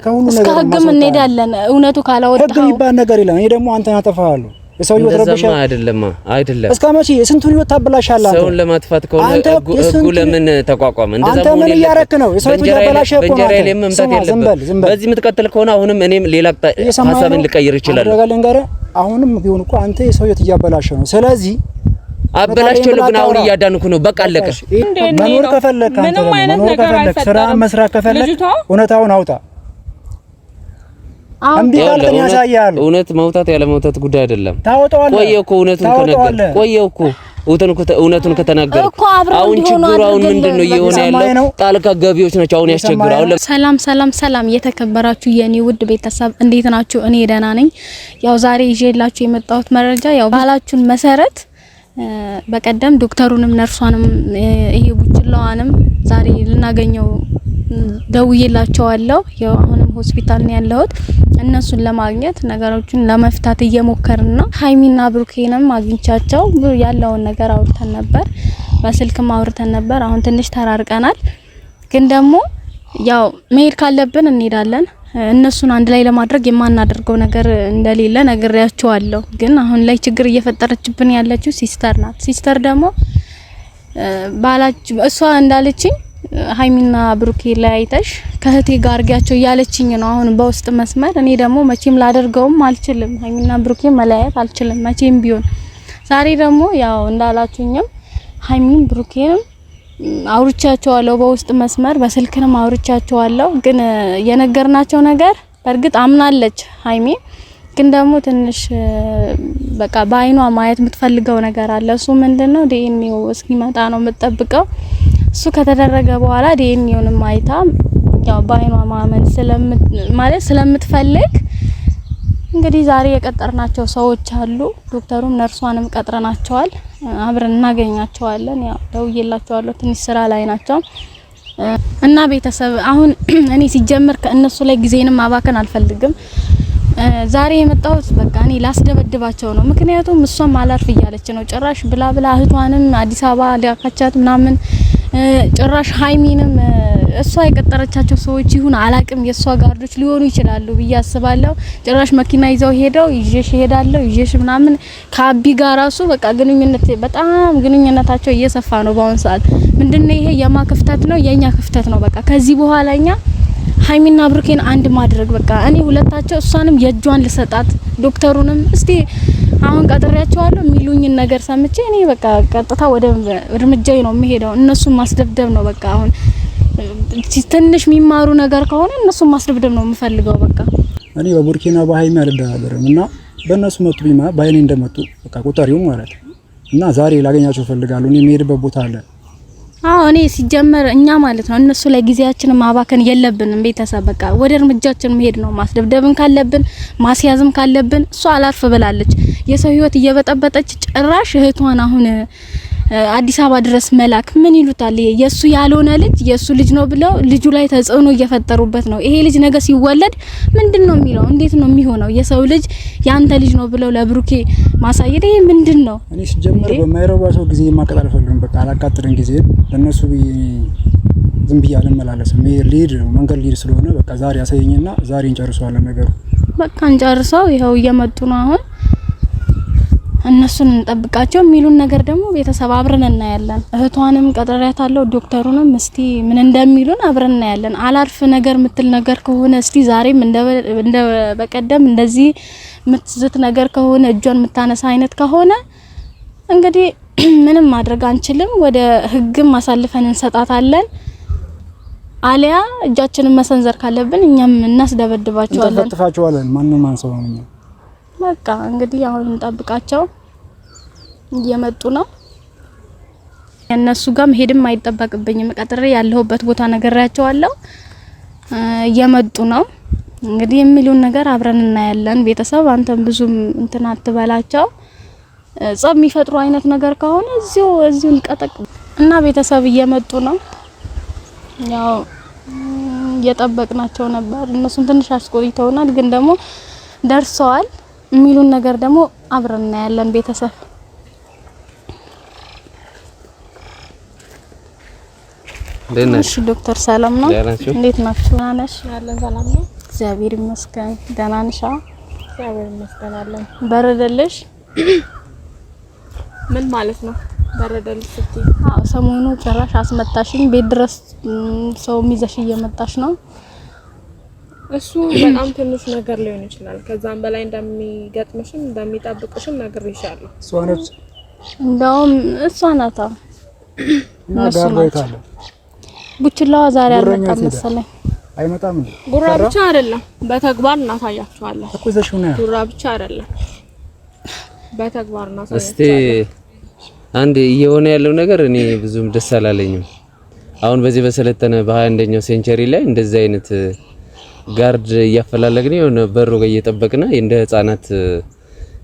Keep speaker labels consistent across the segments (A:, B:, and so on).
A: ከሁሉ ነገር
B: እስከ እንሄዳለን እውነቱ ካላወጣው
A: ህግ የሚባል ነገር የለም። እኔ ደግሞ አንተን አጠፋሃለሁ የሰው ህይወት ረብሻ አይደለም እስከ መቼ የስንቱ ህይወት ታበላሻለህ አንተ
C: ሰውን ለማጥፋት ከሆነ ህጉ ለምን ተቋቋመ እንደዛ
A: አንተ ምን እያረክ ነው የሰው ህይወት ያበላሸህ እኮ
C: ነው በዚህ የምትቀጥል ከሆነ አሁንም እኔም ሌላ ሐሳብን ልቀይር ይችላል
A: አደረጋለን ጋር አሁንም ቢሆን እኮ አንተ የሰው ህይወት እያበላሸህ ነው ስለዚህ
C: አበላሽቶ ግን አሁን እያዳንኩ ነው በቃ አለቀ
A: መኖር ከፈለክ አንተ መኖር ከፈለክ ስራ መስራት ከፈለክ እውነታውን አውጣ አንዴ ካልተኛ ያሳያል
C: እውነት መውጣት ያለ መውጣት ጉዳይ አይደለም
A: ታወጣዋለህ
C: ቆየው እኮ እውነቱን ከነገር ቆየው እኮ እውነቱን ከተናገረ አሁን ችግሩ አሁን ምንድነው እየሆነ ያለው ጣልቃ ገቢዎች ናቸው አሁን ያስቸግራው
B: ሰላም የተከበራችሁ የኔ ውድ ቤተሰብ እንዴት ናችሁ እኔ ደህና ነኝ ያው ዛሬ ይዤላችሁ የመጣሁት መረጃ ያው ባላችሁን መሰረት በቀደም ዶክተሩንም ነርሷንም ይሄ ቡችላዋንም ዛሬ ልናገኘው ደውዬላቸዋለሁ ያው አሁንም ሆስፒታል ነው ያለሁት እነሱን ለማግኘት ነገሮችን ለመፍታት እየሞከርን ነው ሃይሚና ብሩኬንም አግኝቻቸው ያለውን ነገር አውርተን ነበር በስልክም አውርተን ነበር አሁን ትንሽ ተራርቀናል ግን ደግሞ ያው መሄድ ካለብን እንሄዳለን እነሱን አንድ ላይ ለማድረግ የማናደርገው ነገር እንደሌለ ነግሬያቸዋለሁ ግን አሁን ላይ ችግር እየፈጠረችብን ያለችው ሲስተር ናት ሲስተር ደግሞ ባላች እሷ እንዳለችኝ ሃይሚና ብሩኬ ላይ አይተሽ ከህቴ ጋር አርጋቸው ያለችኝ ነው አሁን በውስጥ መስመር እኔ ደግሞ መቼም ላደርገውም አልችልም ሃይሚና ብሩኬ መለያየት አልችልም መቼም ቢሆን ዛሬ ደግሞ ያው እንዳላችሁኝም ሃይሚን ብሩኬንም አውርቻቸዋለሁ በውስጥ መስመር በስልክንም አውርቻቸዋለሁ ግን የነገርናቸው ነገር በርግጥ አምናለች ሃይሚ ግን ደግሞ ትንሽ በቃ ባይኗ ማየት የምትፈልገው ነገር አለ እሱ ምንድነው ዲኤንኤው እስኪመጣ ነው የምትጠብቀው እሱ ከተደረገ በኋላ ዲኤንኤውንም አይታ ያው ባይኗ ማመን ስለምትፈልግ እንግዲህ ዛሬ የቀጠርናቸው ሰዎች አሉ ዶክተሩም ነርሷንም ቀጥረናቸዋል አብረን እናገኛቸዋለን ያው ደውዬላቸዋለሁ ትንሽ ስራ ላይ ናቸው እና ቤተሰብ አሁን እኔ ሲጀምር ከእነሱ ላይ ጊዜንም ማባከን አልፈልግም ዛሬ የመጣሁት በቃ እኔ ላስደበድባቸው ነው ምክንያቱም እሷም አላርፍ እያለች ነው ጭራሽ ብላ እህቷንም አዲስ አበባ ሊያካቻት ምናምን ጭራሽ ሃይሚንም እሷ የቀጠረቻቸው ሰዎች ይሁን አላቅም የሷ ጋርዶች ሊሆኑ ይችላሉ ብዬ አስባለሁ ጭራሽ መኪና ይዘው ሄደው ይዤሽ ሄዳለሁ ይዤሽ ምናምን ከአቢ ጋር ራሱ በቃ ግንኙነታቸው እየሰፋ ነው በአሁን ሰዓት ምንድነው ይሄ የማ ክፍተት ነው የኛ ክፍተት ነው በቃ ከዚህ በኋላኛ ሃይሚና ብሩኬን አንድ ማድረግ በቃ እኔ ሁለታቸው እሷንም የእጇን ልሰጣት ዶክተሩንም እስቲ አሁን ቀጥሬያቸዋለሁ ሚሉኝን ነገር ሰምቼ እኔ በቃ ቀጥታ ወደ እርምጃዬ ነው የምሄደው እነሱን ማስደብደብ ነው በቃ አሁን ትንሽ የሚማሩ ነገር ከሆነ እነሱን ማስደብደብ ነው የምፈልገው በቃ
A: እኔ በቡርኪና በሃይሚ አልደራደርምና በእነሱ መጡ ቢማ ባይኔ እንደመጡ በቃ ቁጠሪው ማለት እና ዛሬ ላገኛቸው ፈልጋለሁ እኔ የምሄድበት ቦታ አለ
B: እኔ ሲጀመር እኛ ማለት ነው እነሱ ላይ ጊዜያችንን ማባከን የለብንም ቤተሰብ በቃ ወደ እርምጃችን መሄድ ነው ማስደብደብን ካለብን ማስያዝም ካለብን እሷ አላርፍ ብላለች የሰው ህይወት እየበጠበጠች ጭራሽ እህቷን አሁን አዲስ አበባ ድረስ መላክ ምን ይሉታል የሱ ያልሆነ ልጅ የሱ ልጅ ነው ብለው ልጁ ላይ ተጽዕኖ እየፈጠሩበት ነው ይሄ ልጅ ነገ ሲወለድ ምንድነው የሚለው እንዴት ነው የሚሆነው የሰው ልጅ ያንተ ልጅ ነው ብለው ለብሩኬ ማሳየት ይሄ ምንድነው
A: እኔ ሲጀመር በማይረባ ሰው ጊዜ ማቀጣል ፈልግም በቃ አላቃጥርን ጊዜ ለነሱ ዝም ብዬ አልመላለስም ሊድ መንገድ ሊድ ስለሆነ በቃ ዛሬ ያሳየኝና ዛሬ እንጨርሰዋለን ነገሩ
B: በቃ እንጨርሰው ይሄው እየመጡ ነው አሁን እነሱን እንጠብቃቸው የሚሉን ነገር ደግሞ ቤተሰብ አብረን እናያለን እህቷንም ቀጥሬያታለሁ ዶክተሩንም እስቲ ምን እንደሚሉን አብረን እናያለን አላርፍ ነገር ምትል ነገር ከሆነ እስቲ ዛሬም እንደ በቀደም እንደዚህ ምትዝት ነገር ከሆነ እጇን ምታነሳ አይነት ከሆነ እንግዲህ ምንም ማድረግ አንችልም ወደ ህግም ማሳልፈን እንሰጣታለን አሊያ እጃችንን መሰንዘር ካለብን እኛም እናስደበድባቸዋለን
A: እንጠፈጥፋቸዋለን ማንንም አንሰውም
B: በቃ እንግዲህ አሁን እንጠብቃቸው እየመጡ ነው እነሱ ጋር መሄድም አይጠበቅብኝም ቀጥሬ ያለሁበት ቦታ ነገራቸዋለሁ እየመጡ ነው እንግዲህ የሚሉን ነገር አብረን እናያለን ቤተሰብ አንተም ብዙም እንትን አትበላቸው ጸብ የሚፈጥሩ አይነት ነገር ከሆነ እዚሁ እንቀጠቅ እና ቤተሰብ እየመጡ ነው ያው እየጠበቅናቸው ነበር እነሱን ትንሽ አስቆይተውናል ግን ደግሞ ደርሰዋል የሚሉን ነገር ደግሞ አብረን እናያለን ቤተሰብ
C: ደህና
B: ዶክተር ሰላም ነው እንዴት ናችሁ?
D: ያለን ሰላም ነው
B: እግዚአብሔር ይመስገን ደህና ነሽ?
D: እግዚአብሔር ይመስገን አለን።
B: በረደልሽ?
D: ምን ማለት ነው በረደልሽ ስትይ?
B: ሰሞኑ ጭራሽ አስመጣሽኝ ቤት ድረስ ሰው ይዘሽ እየመጣሽ ነው።
D: እሱ በጣም ትንሽ ነገር ሊሆን ይችላል። ከዛም በላይ እንደሚገጥምሽም እንደሚጠብቅሽም ነግሬሻለሁ።
A: እሷ ነች
B: እንደውም እሷ ናታ
A: ናጋባይታለ
B: ቡችላዋ ዛሬ አልመጣም መሰለኝ።
A: አይመጣም እንዴ?
D: ጉራ ብቻ አይደለም በተግባር እናሳያችኋለን
A: እኮ ዘሽው ነው።
D: ጉራ ብቻ አይደለም በተግባር እናሳያችኋለን።
C: እስቲ አንድ እየሆነ ያለው ነገር እኔ ብዙም ደስ አላለኝም። አሁን በዚህ በሰለጠነ በ21ኛው ሴንቸሪ ላይ እንደዚህ አይነት ጋርድ እያፈላለግን የሆነ በሩ ጋር እየጠበቅና እንደ ህፃናት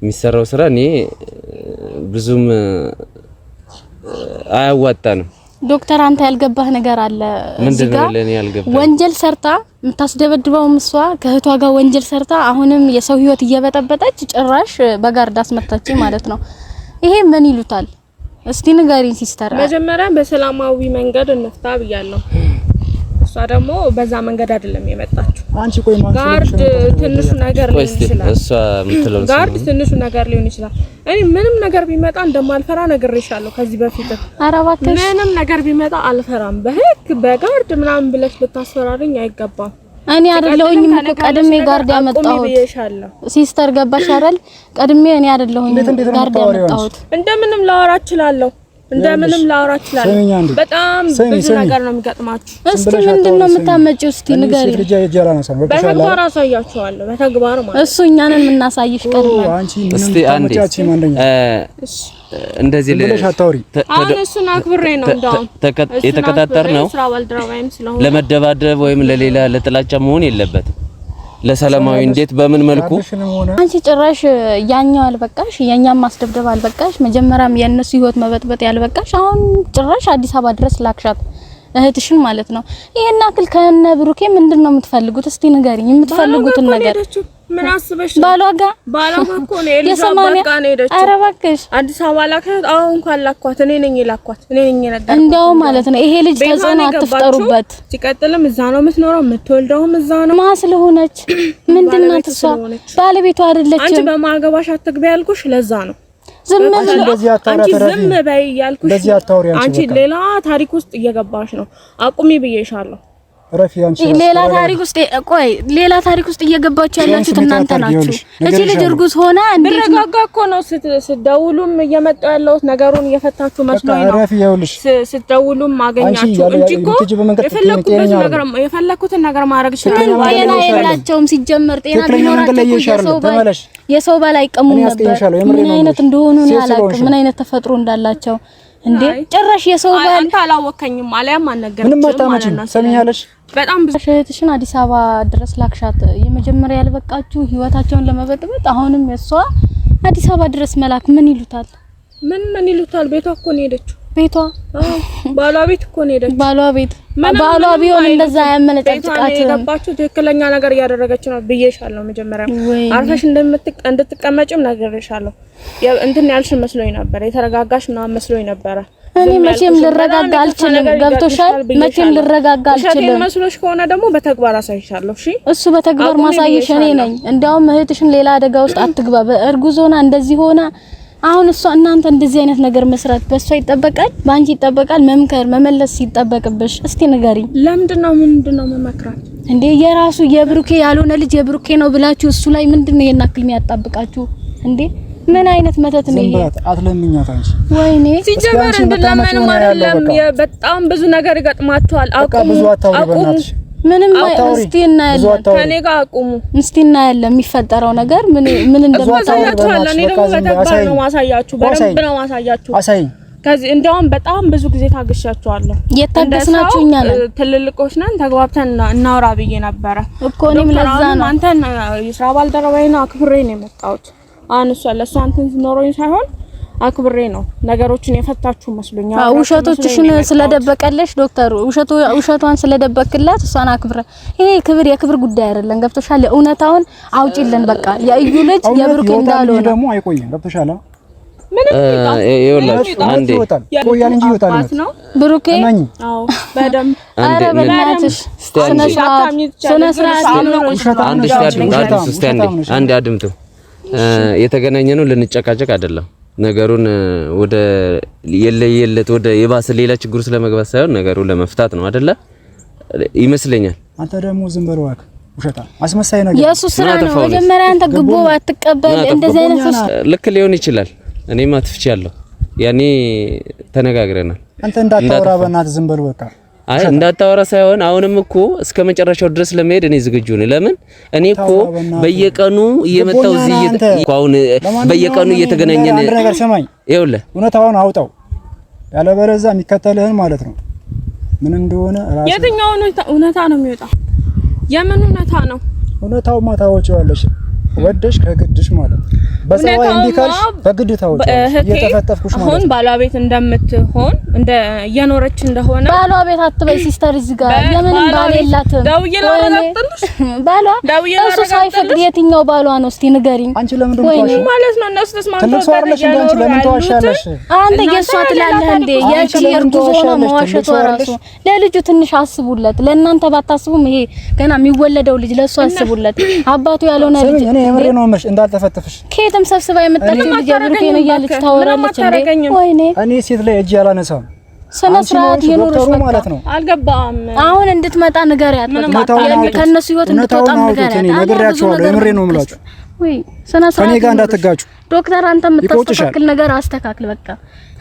C: የሚሰራው ስራ እኔ ብዙም አያዋጣንም።
B: ዶክተር አንተ ያልገባህ ነገር አለ እዚህ ጋር።
C: ለኔ ያልገባህ
B: ወንጀል ሰርታ የምታስደበድበው ምስዋ ከህቷ ጋር ወንጀል ሰርታ አሁንም የሰው ህይወት እየበጠበጠች ጭራሽ በጋርድ አስመታች ማለት ነው። ይሄ ምን ይሉታል? እስቲ ንገሪኝ ሲስተር።
D: መጀመሪያ በሰላማዊ መንገድ እንፍታ ብያለሁ። እሷ ደግሞ በዛ መንገድ አይደለም የመጣችው።
A: አንቺ ቆይ ማለት
D: ጋርድ ትንሹ ነገር ሊሆን ይችላል።
C: እሷ የምትለው
D: ጋርድ ትንሹ ነገር ሊሆን ይችላል። እኔ ምንም ነገር ቢመጣ እንደማልፈራ ነግሬሻለሁ ከዚህ በፊት።
B: ኧረ እባክሽ
D: ምንም ነገር ቢመጣ አልፈራም። በህግ በጋርድ ምናምን ብለሽ ልታስፈራሪኝ አይገባም።
B: እኔ አይደለሁኝም እኮ ቀድሜ ጋርድ ያመጣሁት ሲስተር ገባሽ አይደል? ቀድሜ እኔ አይደለሁኝም ጋርድ ያመጣሁት።
D: እንደምንም ላወራ እችላለሁ በጣም ብዙ ነገር ነው የሚገጥማችሁ።
B: እስቲ ምንድነው የምታመጪው? እስቲ ንገሪ።
D: በተግባር አሳያችኋለሁ። በተግባር ማለት
B: እሱ እኛንን የምናሳይሽ ቀድመን።
C: እስቲ አንዴ እንደዚህ
A: ለሽ አታውሪ።
D: አሁን እሱን አክብሬ ነው እንደውም
C: የተቀጣጠር ነው ለመደባደብ ወይም ለሌላ ለጥላቻ መሆን የለበትም። ለሰላማዊ እንዴት በምን መልኩ
B: አንቺ ጭራሽ ያኛው አልበቃሽ፣ የኛም ማስደብደብ አልበቃሽ፣ መጀመሪያም የነሱ ህይወት መበጥበጥ ያልበቃሽ፣ አሁን ጭራሽ አዲስ አበባ ድረስ ላክሻት እህትሽን ማለት ነው። ይሄን አክል ከነ ብሩኬ ምንድነው የምትፈልጉት? እስቲ ንገሪኝ የምትፈልጉትን ነገር።
D: ምን አስበሽ
B: ባሏጋ
D: እኮ ነው ኤሊዛቤት ጋር ነው ሄደችው።
B: ኧረ እባክሽ
D: አዲስ አበባ ላካት። አሁን እንኳን ላኳት እኔ ነኝ የላኳት እኔ ነኝ የነገርኳት።
B: እንደው ማለት ነው ይሄ ልጅ ተጽዕኖ አትፍጠሩበት።
D: ሲቀጥልም እዛ ነው የምትኖረው የምትወልደውም እዛ ነው።
B: ማ ስለሆነች ምንድናት እሷ? ባለቤቷ አይደለችም።
D: አንቺ በማገባሽ አትግቢ ያልኩሽ ለዛ ነው።
B: ዝም
D: በይ ያልኩሽ። አንቺ ሌላ ታሪክ ውስጥ እየገባሽ ነው። አቁሚ ብዬሻለሁ።
B: ሌላ ታሪክ ውስጥ እየገባችሁ ያላችሁት እናንተ ናችሁ። እቺ ልጅ እርጉዝ ሆና እንዴት
D: ረጋጋ እኮ ነው ስትደውሉም እየመጣ ያለው ነገሩን እየፈታችሁ መስሎኝ ነው። ስትደውሉም ማገኛችሁ እንጂ እኮ የፈለኩትን ነገር ማድረግ ይችላል።
B: ጤና የላቸውም ሲጀመር። ጤና ቢኖራቸው የሰው ባል አይቀሙም ነበር። ምን አይነት እንደሆኑ ነው ያላችሁ፣ ምን አይነት ተፈጥሮ እንዳላቸው እንዴ! ጭራሽ የሰው ባል
D: አንተ አላወከኝም አለያም አልነገርኩሽም።
A: ምንም አታመጪም። ሰሚኛለሽ?
D: በጣም ብዙ
B: እህትሽን አዲስ አበባ ድረስ ላክሻት። የመጀመሪያ ያልበቃችሁ ህይወታቸውን ለመበጥበጥ አሁንም የሷ አዲስ አበባ ድረስ መላክ ምን ይሉታል?
D: ምን ይሉታል? ቤቷ እኮ ነው ሄደችው።
B: ቤቷ
D: ባሏ ቤት እኮ ነው ሄደችው።
B: ባሏ ቢሆን እንደዛ ያመነጫጭቃት
D: የገባችሁ ትክክለኛ ነገር እያደረገች ነው ብዬሻለሁ። መጀመሪያ አርፈሽ እንድትቀመጪም ነግሬሻለሁ። እንትን ያልሽ መስሎኝ ነበር፣ የተረጋጋሽ ምናምን መስሎኝ ነበር።
B: እኔ መቼም ልረጋጋ አልችልም። ገብቶሻል? መቼም ልረጋጋ አልችልም።
D: መስሎሽ ከሆነ ደግሞ በተግባር አሳይሻለሁ። እሺ፣
B: እሱ በተግባር ማሳይሽ እኔ ነኝ። እንደውም እህትሽን ሌላ አደጋ ውስጥ አትግባ። በእርጉዝ ሆና እንደዚህ ሆና አሁን እሷ እናንተ እንደዚህ አይነት ነገር መስራት በእሷ ይጠበቃል፣ ባንቺ ይጠበቃል። መምከር መመለስ ሲጠበቅብሽ እስቲ ንገሪኝ።
D: ምንድነው መመክራት
B: እንዴ? የራሱ የብሩኬ ያልሆነ ልጅ የብሩኬ ነው ብላችሁ እሱ ላይ ምንድነው ይሄን አክል የሚያጣብቃችሁ እንዴ? ምን አይነት መተት ነው ይሄ?
A: አትለምኛት አንቺ።
B: ወይኔ
D: ሲጀመር እንደለመንም አይደለም። በጣም ብዙ ነገር ይገጥማችኋል። አቁሙ።
B: ምንም እስቲ እናያለን።
D: ከኔ ጋር አቁሙ።
B: እስቲ እናያለን የሚፈጠረው ነገር ምን እንደምታወራው።
D: እኔ ደግሞ በተግባር ነው ማሳያችሁ፣ በደንብ ነው ማሳያችሁ።
A: አሳይኝ።
D: ከዚህ እንደውም በጣም ብዙ ጊዜ ታግሻችኋለሁ።
B: የታገስናችሁ እኛ ነን፣
D: ትልልቆች ነን። ተግባብተን እናውራ ብዬ ነበረ
B: እኮ እኔም ለዛ ነው
D: አንተን የስራ ባልደረባዬና አክብሬ ነው የመጣሁት። አንሷ ለሷ አንተን ኖሮኝ ሳይሆን አክብሬ ነው ነገሮችን የፈታችሁ መስሎኛ።
B: ውሸቶችሽን ስለደበቀለሽ ዶክተር ውሸቷን ስለደበቅላት እሷን አክብረ። ይሄ የክብር ጉዳይ አይደለም። ገብቶሻል? እውነታውን አውጪልን በቃ። የእዩ ልጅ የብሩክ እንዳልሆነ
A: ደግሞ አይቆይም። ገብቶሻል?
C: ይኸውላችሁ አንዴ
A: ቆያል እንጂ ይወጣል
B: ብሩኬ።
D: አዎ በደምብ
B: ኧረ በእናትሽ ስነ ስርዓት
C: አንዴ አድምጡ። የተገናኘ ነው ልንጨቃጨቅ አይደለም። ነገሩን ወደ የለየለት ወደ የባሰ ሌላ ችግር ውስጥ ለመግባት ሳይሆን ነገሩን ለመፍታት ነው አይደለ ይመስለኛል። አንተ ደግሞ ዝም በለው እባክህ፣ ውሸታ አስመሳይ ነገር የሱ ስራ ነው።
B: መጀመሪያ አንተ ግቦ አትቀበል። እንደዚህ አይነት
C: ልክ ሊሆን ይችላል። እኔም አትፍቻለሁ። ያኔ ተነጋግረናል።
A: አንተ እንዳታወራ በእናትህ ዝም በለው በቃ።
C: አይ እንዳታወራ ሳይሆን አሁንም እኮ እስከ መጨረሻው ድረስ ለመሄድ እኔ ዝግጁ ነኝ። ለምን እኔ እኮ በየቀኑ እየመጣው እዚህ አሁን በየቀኑ እየተገናኘን
A: አንድ ነገር ሰማኝ።
C: ይኸውልህ
A: እውነታውን አውጣው፣ ያለበለዚያ የሚከተልህን ማለት ነው ምን እንደሆነ ራስ
D: የትኛው እውነታ ነው የሚወጣው? የምን እውነታ ነው?
A: እውነታው ማታወጪዋለሽ ወደሽ ከግድሽ ማለት በሰው እንዲካልሽ በግድ ታወጪዋለሽ። እየተፈጠፍኩሽ ማለት
D: አሁን ባለቤት እንደምትሆን እንደ እየኖረች እንደሆነ
B: ባለቤት አትበይ ሲስተር። እዚህ ጋር የምንም ባል የላትም።
D: ደውዬ ላረጋግጥልሽ
B: ባሏ እሱ ሳይፈቅድ የትኛው ባሏ ነው እስቲ ንገሪኝ።
A: አንቺ ለምን እንደምትዋሽ
D: ማለት ነው? እነሱ ተስማምተው
A: አንቺ ለምን ተዋሻለሽ?
B: አንተ የሷ ትላለህ እንዴ? ያቺ እርጉዝ ሆኖ መዋሸቷ ራሱ ለልጁ ትንሽ አስቡለት። ለእናንተ ባታስቡም ይሄ ገና የሚወለደው ልጅ ለሱ አስቡለት። አባቱ ያልሆነ ልጅ
A: እኔ የምሬ ነው የምልሽ እንዳልተፈተፍሽ
B: ከየትም ሰብስባ የመጣችው ልጅ ብሩኬ ነው እያለች ታወራለች እንዴ? ወይኔ
A: እኔ ሴት ላይ እጅ ያላነሳም።
B: ስነ ስርዓት ይኑርሽ
A: ማለት ነው።
D: አልገባም።
B: አሁን እንድትመጣ ንገሪያት። ከነሱ ህይወት እንድትወጣ ንገሪያት።
A: እኔ ነግሬያቸዋለሁ። የምሬ ነው የምላችሁ።
B: ወይ ስነ ስርዓት
A: ከኔ ጋር እንዳትጋጩ።
B: ዶክተር አንተ የምታስተካክል ነገር አስተካክል። በቃ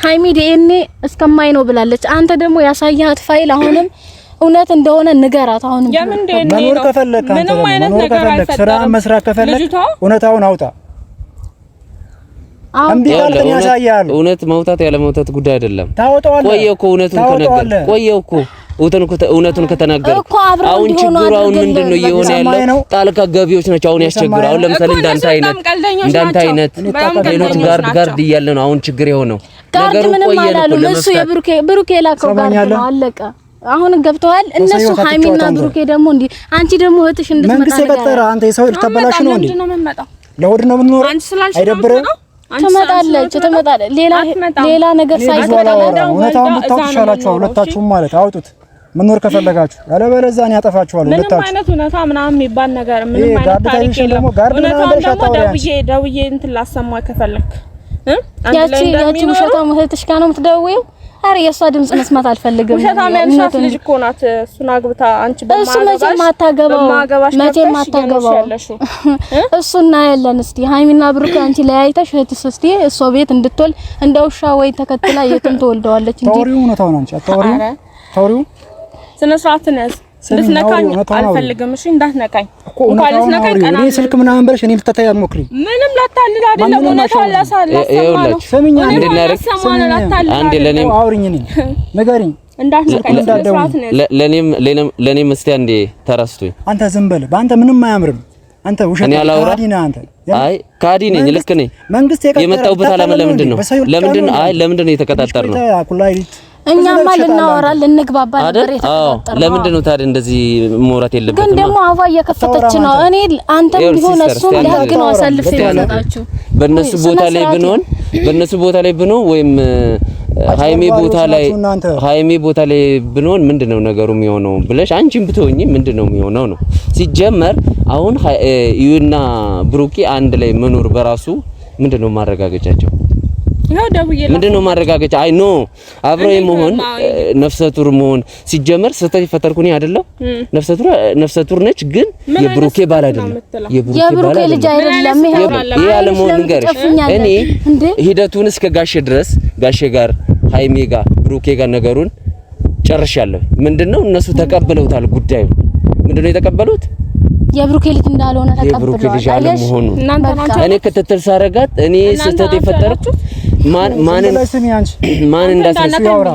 B: ሃይሚ ዲኤንኤ እስከማይ ነው ብላለች። አንተ ደግሞ ያሳያት ፋይል አሁንም እውነት እንደሆነ ንገራት። አሁን
A: መኖር ከፈለክ አንተ መኖር ከፈለክ ስራ መስራት ከፈለክ እውነታውን አውጣ።
C: እውነት ማውጣት ያለ ማውጣት ጉዳይ አይደለም።
A: ታወጣዋለህ።
C: ቆየው እኮ እውነቱን ከተናገረ አሁን ችግሩ አሁን ምንድነው እየሆነ ያለው? ጣልቃ ገቢዎች ናቸው አሁን ያስቸግሩ። አሁን ለምሳሌ እንዳንተ አይነት ሌሎች ጋርድ እያለ ነው አሁን ችግር የሆነው።
B: ነገሩ ቆየን እኮ እሱ የብሩኬ ላከው ጋርድ ነው አለቀ። አሁን ገብተዋል እነሱ ሃይሚና ብሩኬ ደግሞ እንዴ አንቺ ደግሞ እህትሽ እንድትመጣ
A: መንግስት የቀጠረ አንተ የሰው ልታበላሽ ነው እንዴ? ለወድ ነው ምን ነው አይደብርም? ትመጣለች። ሌላ ነገር ሳይፈጠር እውነታውን ብታውቁሻላችሁ ሁለታችሁም ማለት አውጡት። መኖር ከፈለጋችሁ ያለበለዚያ እኔ ያጠፋችኋለሁ ሁለታችሁ።
D: ምንም አይነት እውነታ ምናምን የሚባል ነገር ምንም አይነት ታሪክ የለም። ደውዬ እንትን ላሰማ ከፈለክ
B: ያቺ ውሸታም እህትሽ ጋር ነው የምትደውይው? አረ የሷ ድምጽ መስማት አልፈልግም።
D: ውሸታም ያልሻት ልጅ እኮ ናት። እሱን አግብታ አንቺ
B: መቼም አታገባው እሱና ያለን እስቲ ሃይሚና ብሩክ አንቺ ለያይተሽ እህትስ እስቲ እሷ ቤት እንድትወል እንደ ውሻ ወይ ተከትላ የትም ትወልደዋለች እንጂ
A: ታውሪው እውነታው ነው። አንቺ አታውሪው ታውሪው
D: ስነ ስርዓት ነስ ልትነካኝ አልፈልግም። እሺ እንዳትነካኝ እንኳን ልትነካኝ ቀና
A: እኔ ስልክ ምናምን ብለሽ እኔ ልትታይ አትሞክሪ።
D: ምንም ላታልል አይደለም እውነታው
C: ይኸውላችሁ
A: ሰሚኛ
C: አንዴ ለኔም
A: አውሪኝ ነኝ ንገሪኝ
D: እንዳትነካኝ
C: ለኔም እስቲ አንዴ ተራስቶኝ
A: አንተ ዝም በል። በአንተ ምንም አያምርም። አንተ ውሸት ካዲ ነህ አንተ።
C: አይ ካዲ ነኝ ልክ ነኝ።
A: መንግስት
C: የመጣሁበት ዓላማ ለምንድን ነው የተቀጣጠርነው?
B: እኛማ ልናወራ ልንግባባ ነበር የተቀጣጠርነው።
C: ለምንድን ነው ታዲያ እንደዚህ መውራት የለበትም?
B: ግን ደግሞ አዋ እየከፈተች ነው። እኔ አንተም ቢሆን እሱም ለህግ ነው አሳልፌ የምሰጣችሁ።
C: በእነሱ ቦታ ላይ ብንሆን ወይም ሃይሜ ቦታ ላይ ብንሆን ምንድነው ነገሩ የሚሆነው ብለሽ አንቺም ብትሆኚ ምንድነው የሚሆነው ነው። ሲጀመር አሁን ዩና ብሩኬ አንድ ላይ መኖር በራሱ ምንድነው ማረጋገጫቸው? ምንድነው ማረጋገጫ? አይ ኖ አብረው የመሆን ነፍሰ ጡር መሆን ሲጀመር ስህተት ይፈጠርኩኝ አይደለም። ነፍሰ ጡር ነች፣ ግን የብሩኬ ባል አይደለም።
B: የብሩኬ ልጅ አይደለም።
C: ይሄ ያለመሆን ንገርሽ። እኔ ሂደቱን እስከ ጋሼ ድረስ ጋሼ ጋር ሃይሜ ጋር ብሩኬ ጋር ነገሩን ጨርሻለሁ። ምንድነው እነሱ ተቀበለውታል። ጉዳዩ ምንድነው የተቀበሉት?
B: የብሩኬ ልጅ እንዳልሆነ ተቀበለው።
C: የብሩኬ ልጅ አለመሆኑ እኔ ክትትል ሳረጋት እኔ ስህተት የፈጠርኩት ማን እንዳስረዳ